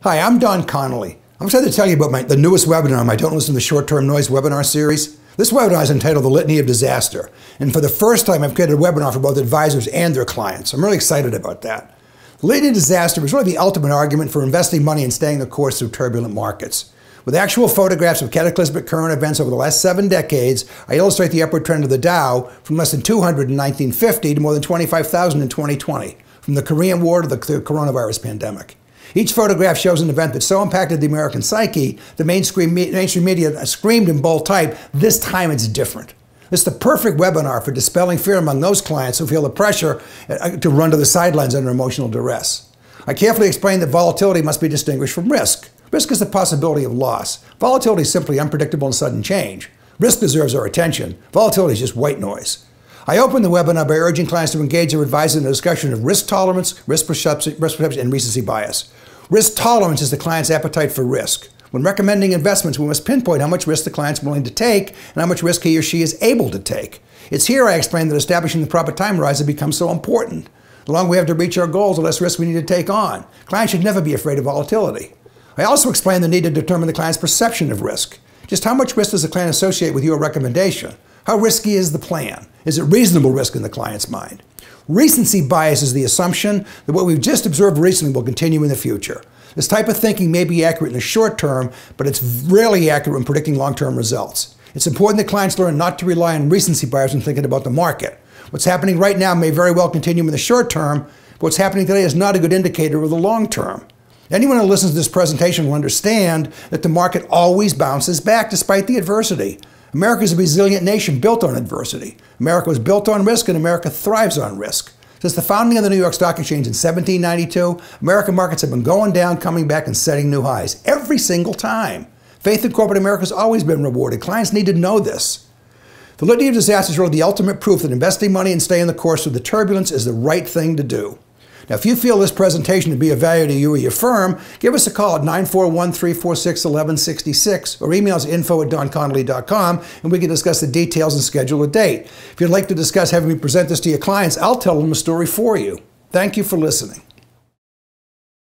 Hi, I'm Don Connelly. I'm excited to tell you about the newest webinar, my Don't Listen to Short-Term Noise webinar series. This webinar is entitled The Litany of Disaster. And for the first time, I've created a webinar for both advisors and their clients. I'm really excited about that. The Litany of Disaster is really the ultimate argument for investing money and staying the course through turbulent markets. With actual photographs of cataclysmic current events over the last 7 decades, I illustrate the upward trend of the Dow from less than 200 in 1950 to more than 25,000 in 2020, from the Korean War to the coronavirus pandemic. Each photograph shows an event that so impacted the American psyche, the mainstream media screamed in bold type, "This time it's different." This is the perfect webinar for dispelling fear among those clients who feel the pressure to run to the sidelines under emotional duress. I carefully explain that volatility must be distinguished from risk. Risk is the possibility of loss. Volatility is simply unpredictable and sudden change. Risk deserves our attention. Volatility is just white noise. I open the webinar by urging clients to engage their advisor in a discussion of risk tolerance, risk perception, and recency bias. Risk tolerance is the client's appetite for risk. When recommending investments, we must pinpoint how much risk the client's willing to take and how much risk he or she is able to take. It's here I explain that establishing the proper time horizon becomes so important. The longer we have to reach our goals, the less risk we need to take on. Clients should never be afraid of volatility. I also explain the need to determine the client's perception of risk. Just how much risk does the client associate with your recommendation? How risky is the plan? Is it reasonable risk in the client's mind? Recency bias is the assumption that what we've just observed recently will continue in the future. This type of thinking may be accurate in the short term, but it's rarely accurate when predicting long-term results. It's important that clients learn not to rely on recency bias when thinking about the market. What's happening right now may very well continue in the short term, but what's happening today is not a good indicator of the long term. Anyone who listens to this presentation will understand that the market always bounces back despite the adversity. America is a resilient nation built on adversity. America was built on risk, and America thrives on risk. Since the founding of the New York Stock Exchange in 1792, American markets have been going down, coming back, and setting new highs every single time. Faith in corporate America has always been rewarded. Clients need to know this. The Litany of Disaster is really the ultimate proof that investing money and staying the course through the turbulence is the right thing to do. Now, if you feel this presentation to be of value to you or your firm, give us a call at 941-346-1166 or email us info@donconnelly.com and we can discuss the details and schedule a date. If you'd like to discuss having me present this to your clients, I'll tell them the story for you. Thank you for listening.